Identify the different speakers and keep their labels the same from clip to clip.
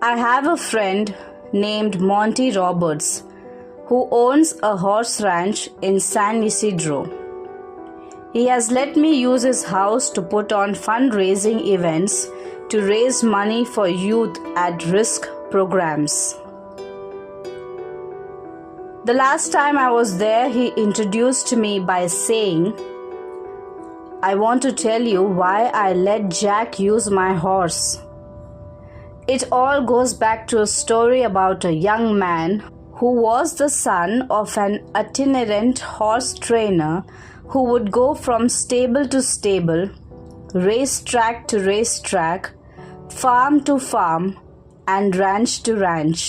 Speaker 1: I have a friend named Monty Roberts who owns a horse ranch in San Isidro. He has let me use his house to put on fundraising events to raise money for youth at risk programs. The last time I was there, he introduced me by saying, "I want to tell you why I let Jack use my horse." It all goes back to a story about a young man who was the son of an itinerant horse trainer who would go from stable to stable, racetrack to racetrack, farm to farm, and ranch to ranch,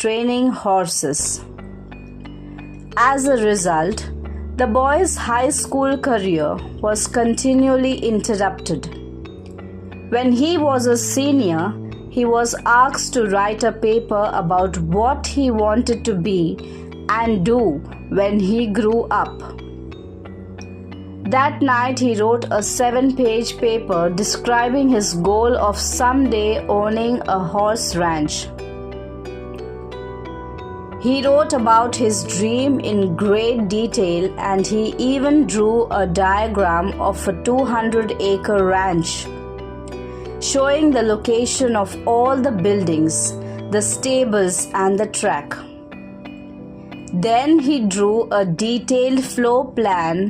Speaker 1: training horses. As a result, the boy's high school career was continually interrupted. When he was a senior, he was asked to write a paper about what he wanted to be and do when he grew up. That night, he wrote a 7-page paper describing his goal of someday owning a horse ranch. He wrote about his dream in great detail, and he even drew a diagram of a 200-acre ranch, showing the location of all the buildings, the stables, and the track. Then he drew a detailed floor plan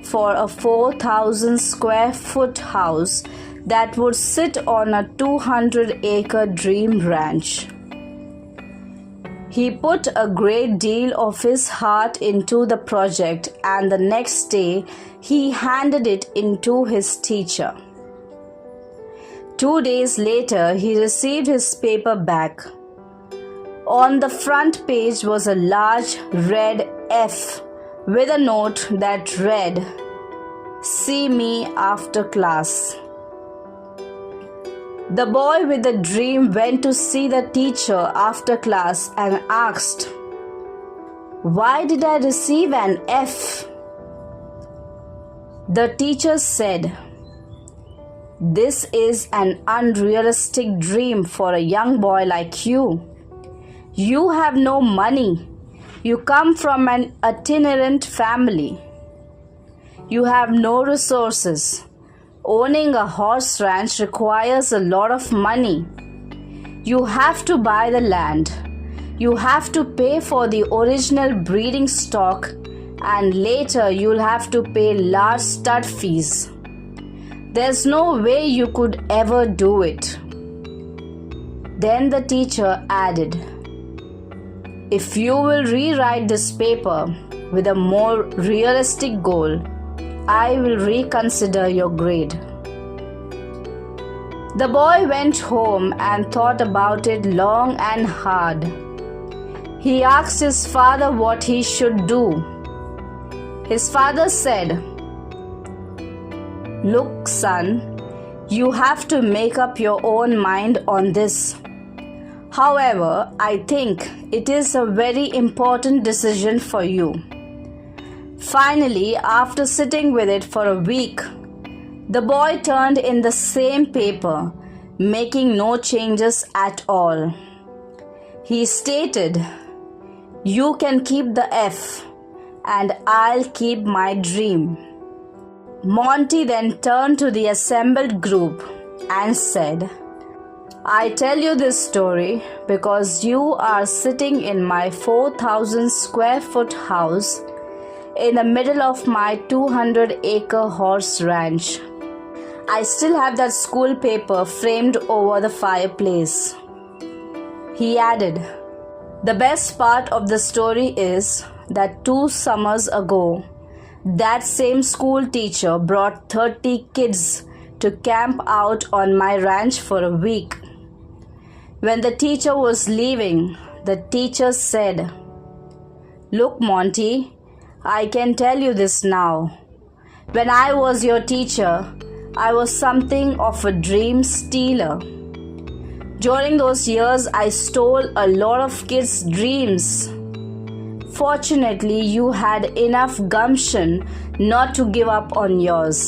Speaker 1: for a 4,000 square foot house that would sit on a 200-acre dream ranch. He put a great deal of his heart into the project, and the next day he handed it into his teacher. 2 days later, he received his paper back. On the front page was a large red F with a note that read, "See me after class." The boy with the dream went to see the teacher after class and asked, "Why did I receive an F?" The teacher said, "This is an unrealistic dream for a young boy like you. You have no money. You come from an itinerant family. You have no resources. Owning a horse ranch requires a lot of money. You have to buy the land. You have to pay for the original breeding stock, and later you'll have to pay large stud fees. There's no way you could ever do it." Then the teacher added, "If you will rewrite this paper with a more realistic goal, I will reconsider your grade." The boy went home and thought about it long and hard. He asked his father what he should do. His father said, "Look, son, you have to make up your own mind on this. However, I think it is a very important decision for you." Finally, after sitting with it for a week, the boy turned in the same paper, making no changes at all. He stated, "You can keep the F, and I'll keep my dream." Monty then turned to the assembled group and said, "I tell you this story because you are sitting in my 4,000 square foot house in the middle of my 200-acre horse ranch. I still have that school paper framed over the fireplace." He added, "The best part of the story is that 2 summers ago, that same school teacher brought 30 kids to camp out on my ranch for a week. When the teacher was leaving, the teacher said, 'Look, Monty, I can tell you this now. When I was your teacher, I was something of a dream stealer. During those years, I stole a lot of kids' dreams. Fortunately, you had enough gumption not to give up on yours.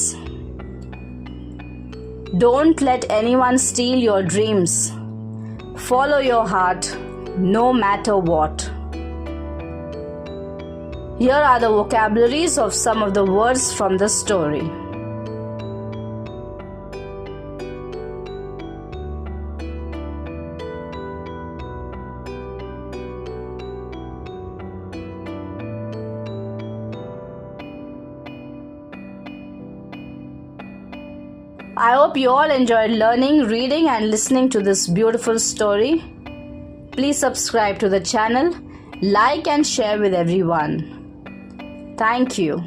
Speaker 1: Don't let anyone steal your dreams. Follow your heart no matter what. Here are the vocabularies of some of the words from the story. I hope you all enjoyed learning, reading and listening to this beautiful story. Please subscribe to the channel, like and share with everyone. Thank you.